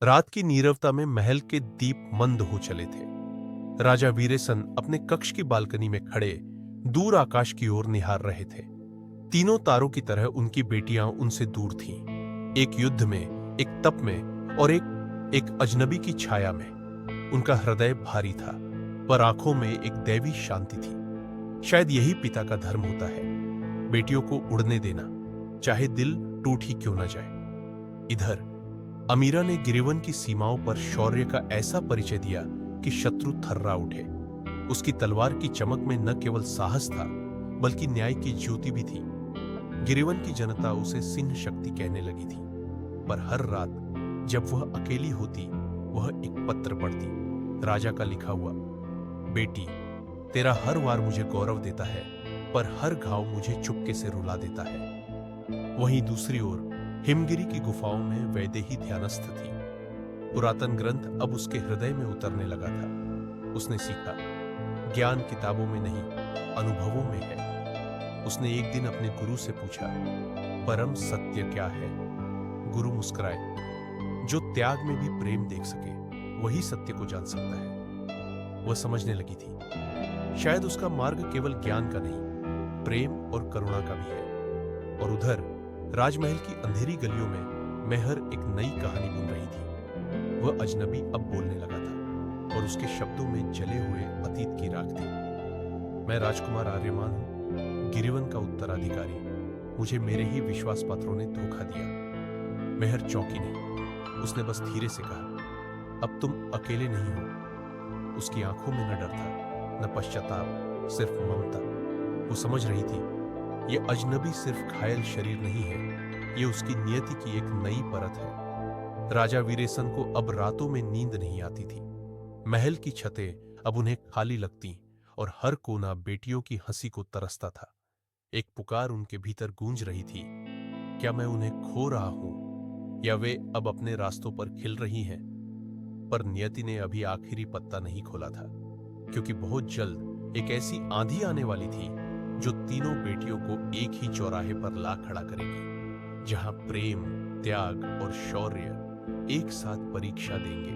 रात की नीरवता में महल के दीप मंद हो चले थे। राजा वीरेसन अपने कक्ष की बालकनी में खड़े दूर आकाश की ओर निहार रहे थे। तीनों तारों की तरह उनकी बेटियां उनसे दूर थीं, एक युद्ध में, एक तप में और एक अजनबी की छाया में। उनका हृदय भारी था, पर आंखों में एक दैवी शांति थी। शायद यही पिता का धर्म होता है, बेटियों को उड़ने देना, चाहे दिल टूट ही क्यों न जाए। इधर अमीरा ने गिरिवन की सीमाओं पर शौर्य का ऐसा परिचय दिया कि शत्रु थर्रा उठे। उसकी तलवार की चमक में न केवल साहस था, बल्कि न्याय की ज्योति भी थी। गिरिवन की जनता उसे सिंह शक्ति कहने लगी थी। पर हर रात जब वह अकेली होती, वह एक पत्र पढ़ती, राजा का लिखा हुआ। बेटी, तेरा हर वार मुझे गौरव देता है, पर हर घाव मुझे चुपके से रुला देता है। वहीं दूसरी ओर हिमगिरी की गुफाओं में वैदेही ध्यानस्थ थी। पुरातन ग्रंथ अब उसके हृदय में उतरने लगा था। उसने सीखा, ज्ञान किताबों में नहीं, अनुभवों में है। उसने एक दिन अपने गुरु से पूछा, परम सत्य क्या है? गुरु मुस्कुराए, जो त्याग में भी प्रेम देख सके, वही सत्य को जान सकता है। वह समझने लगी थी, शायद उसका मार्ग केवल ज्ञान का नहीं, प्रेम और करुणा का भी है। और उधर राजमहल की अंधेरी गलियों में मेहर एक नई कहानी बुन रही थी। वह अजनबी अब बोलने लगा था, और उसके शब्दों में जले हुए अतीत की राख थी। मैं राजकुमार आर्यमान हूं, गिरिवन का उत्तराधिकारी। मुझे मेरे ही विश्वास पात्रों ने धोखा दिया। मेहर चौंकी नहीं, उसने बस धीरे से कहा, अब तुम अकेले नहीं हो। उसकी आंखों में न डर था, न पश्चाताप, सिर्फ ममता। वो समझ रही थी, ये अजनबी सिर्फ घायल शरीर नहीं है, ये उसकी नियति की एक नई परत है। राजा वीरेसन को अब रातों में नींद नहीं आती थी। महल की छतें अब उन्हें खाली लगती, और हर कोना बेटियों की हंसी को तरसता था। एक पुकार उनके भीतर गूंज रही थी, क्या मैं उन्हें खो रहा हूं, या वे अब अपने रास्तों पर खिल रही हैं? पर नियति ने अभी आखिरी पत्ता नहीं खोला था, क्योंकि बहुत जल्द एक ऐसी आंधी आने वाली थी जो तीनों बेटियों को एक ही चौराहे पर ला खड़ा करेगी, जहां प्रेम, त्याग और शौर्य एक साथ परीक्षा देंगे।